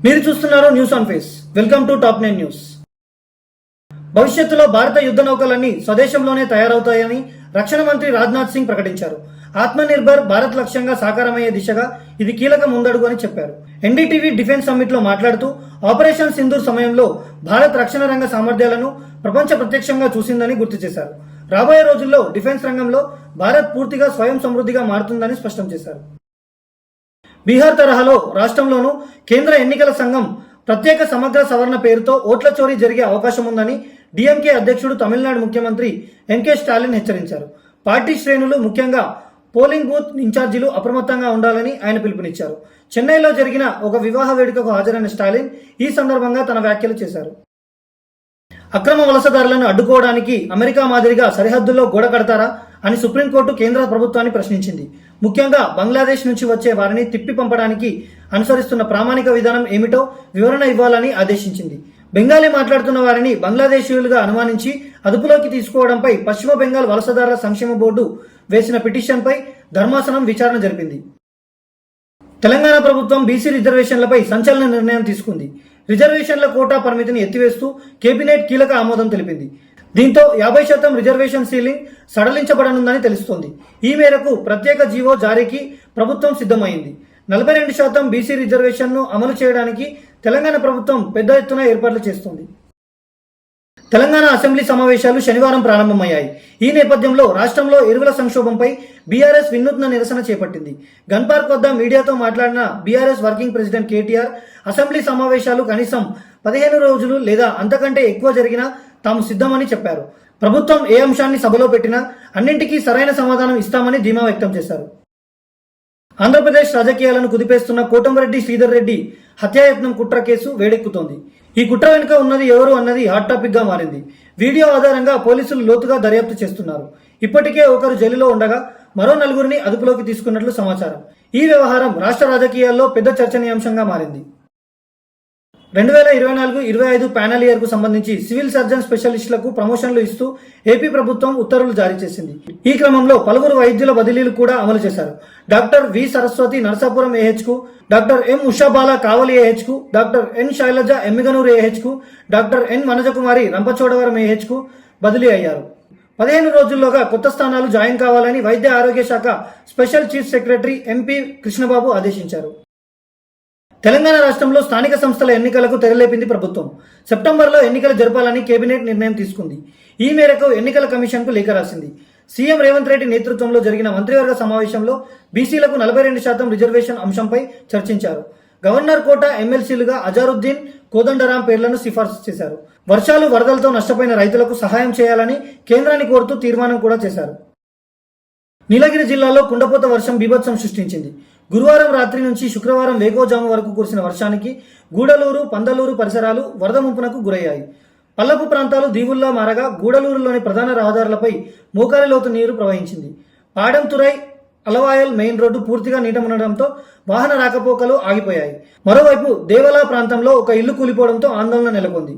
మీరు చూస్తున్నారు news on face. Welcome to top 9 news. భవిష్యత్తులో భారత యుద్ధ నౌకలన్నీ స్వదేశంలోనే తయారవుతాయని రక్షణ మంత్రి రాజ్నాథ్ సింగ్ ప్రకటించారు. ఆత్మనిర్భర్ భారత్ లక్ష్యంగా సాకారమయ్యే దిశగా ఇది కీలక ముందడుగు అని చెప్పారు. ఎన్డీటీవీ డిఫెన్స్ సమ్మిట్ లో మాట్లాడుతూ ఆపరేషన్ సింధూర్ సమయంలో భారత్ రక్షణ రంగ సామర్థ్యాలను ప్రపంచ ప్రత్యక్షంగా చూసిందని గుర్తు చేశారు. రాబోయే రోజుల్లో డిఫెన్స్ రంగంలో భారత్ పూర్తిగా స్వయం సమృద్ధిగా మారుతుందని స్పష్టం చేశారు. బీహార్ తరహాలో రాష్ట్రంలోనూ కేంద్ర ఎన్నికల సంఘం ప్రత్యేక సమగ్ర సవరణ పేరుతో ఓట్ల చోరీ జరిగే అవకాశం ఉందని డీఎంకే అధ్యక్షుడు తమిళనాడు ముఖ్యమంత్రి ఎంకే స్టాలిన్ హెచ్చరించారు. పార్టీ శ్రేణులు ముఖ్యంగా పోలింగ్ బూత్ ఇన్ఛార్జీలు అప్రమత్తంగా ఉండాలని ఆయన పిలుపునిచ్చారు. చెన్నైలో జరిగిన ఒక వివాహ వేడుకకు హాజరైన స్టాలిన్ ఈ సందర్భంగా తన వ్యాఖ్యలు చేశారు. అక్రమ వలసదారులను అడ్డుకోవడానికి అమెరికా మాదిరిగా సరిహద్దుల్లో గోడ కడతారా అని సుప్రీంకోర్టు కేంద్ర ప్రభుత్వాన్ని ప్రశ్నించింది. ముఖ్యంగా బంగ్లాదేశ్ నుంచి వచ్చే వారిని తిప్పి పంపడానికి అనుసరిస్తున్న ప్రామాణిక విధానం ఏమిటో వివరణ ఇవ్వాలని ఆదేశించింది. బెంగాలీ మాట్లాడుతున్న వారిని బంగ్లాదేశీయులుగా అనుమానించి అదుపులోకి తీసుకోవడంపై పశ్చిమ బెంగాల్ వలసదారుల సంక్షేమ బోర్డు వేసిన పిటిషన్పై ధర్మాసనం విచారణ జరిపింది. తెలంగాణ ప్రభుత్వం బీసీ రిజర్వేషన్లపై సంచలన నిర్ణయం తీసుకుంది. రిజర్వేషన్ల కోటా పరిమితిని ఎత్తివేస్తూ కేబినెట్ కీలక ఆమోదం తెలిపింది. దీంతో 50% రిజర్వేషన్ సీలింగ్ సడలించబడనుందని తెలుస్తోంది. ఈ మేరకు ప్రత్యేక జీవో జారీకి ప్రభుత్వం సిద్ధమైంది. 42% బీసీ రిజర్వేషన్ను అమలు చేయడానికి తెలంగాణ ప్రభుత్వం పెద్ద ఎత్తున ఏర్పాట్లు చేస్తోంది. తెలంగాణ అసెంబ్లీ సమావేశాలు శనివారం ప్రారంభమయ్యాయి. ఈ నేపథ్యంలో రాష్ట్రంలో ఎరువుల సంక్షోభంపై బీఆర్ఎస్ వినూత్న నిరసన చేపట్టింది. గన్ పార్క్ వద్ద మీడియాతో మాట్లాడిన BRS working president KTR assembly సమావేశాలు కనీసం 15 రోజులు లేదా అంతకంటే ఎక్కువ జరిగినా తాము సిద్ధమని చెప్పారు. ప్రభుత్వం ఏ అంశాన్ని సభలో పెట్టినా అన్నింటికీ సరైన సమాధానం ఇస్తామని ధీమా వ్యక్తం చేశారు. ఆంధ్రప్రదేశ్ రాజకీయాలను కుదిపేస్తున్న కోటంరెడ్డి శ్రీధర్ రెడ్డి హత్యాయత్నం కుట్ర కేసు వేడెక్కుతోంది. ఈ కుట్ర వెనుక ఉన్నది ఎవరు అన్నది హాట్ టాపిక్ గా మారింది. వీడియో ఆధారంగా పోలీసులు లోతుగా దర్యాప్తు చేస్తున్నారు. ఇప్పటికే ఒకరు జైలులో ఉండగా మరో 4గురిని అదుపులోకి తీసుకున్నట్లు సమాచారం. ఈ వ్యవహారం రాష్ట్ర రాజకీయాల్లో పెద్ద చర్చనీయాంశంగా మారింది. 2024-25 ప్యానల్ ఇయర్ కు సంబంధించి సివిల్ సర్జన్ స్పెషలిస్టులకు ప్రమోషన్లు ఇస్తూ ఏపీ ప్రభుత్వం ఉత్తర్వులు జారీ చేసింది. ఈ క్రమంలో పలువురు వైద్యుల బదిలీలు కూడా అమలు చేశారు. Doctor V Saraswathi Narasapuram AH కు, doctor M Ushabala Kavali AH కు, doctor N Sailaja Yemmiganur AH కు, doctor N Vanajakumari Rampachodavaram AH కు బదిలీ అయ్యారు. 15 రోజుల్లోగా కొత్త స్థానాలు జాయిన్ కావాలని వైద్య ఆరోగ్య శాఖ special chief secretary MP Krishnababu ఆదేశించారు. తెలంగాణ రాష్ట్రంలో స్థానిక సంస్థల ఎన్నికలకు తెరలేపింది ప్రభుత్వం. సెప్టెంబర్లో ఎన్నికలు జరపాలని కేబినెట్ నిర్ణయం తీసుకుంది. ఈ మేరకు ఎన్నికల కమిషన్కు లేఖ రాసింది. సీఎం రేవంత్ రెడ్డి నేతృత్వంలో జరిగిన మంత్రివర్గ సమావేశంలో బీసీలకు 42% రిజర్వేషన్ అంశంపై చర్చించారు. గవర్నర్ కోట ఎమ్మెల్సీలుగా అజారుద్దీన్, కోదండరాం పేర్లను సిఫార్సు చేశారు. వర్షాలు వరదలతో నష్టపోయిన రైతులకు సహాయం చేయాలని కేంద్రాన్ని కోరుతూ తీర్మానం కూడా చేశారు. నీలగిరి జిల్లాలో కుండపోత వర్షం బీభత్సం సృష్టించింది. గురువారం రాత్రి నుంచి శుక్రవారం వేకోజాము వరకు కురిసిన వర్షానికి గూడలూరు, పందలూరు పరిసరాలు వరద ముంపునకు గురయ్యాయి. పల్లపు ప్రాంతాలు దీవుల్లా మారగా గూడలూరులోని ప్రధాన రహదారులపై మోకాలిలోతు నీరు ప్రవహించింది. పాడంతురై అలవాయల్ మెయిన్ రోడ్డు పూర్తిగా నీట మునడంతో వాహన రాకపోకలు ఆగిపోయాయి. మరోవైపు దేవలా ప్రాంతంలో ఒక ఇల్లు కూలిపోవడంతో ఆందోళన నెలకొంది.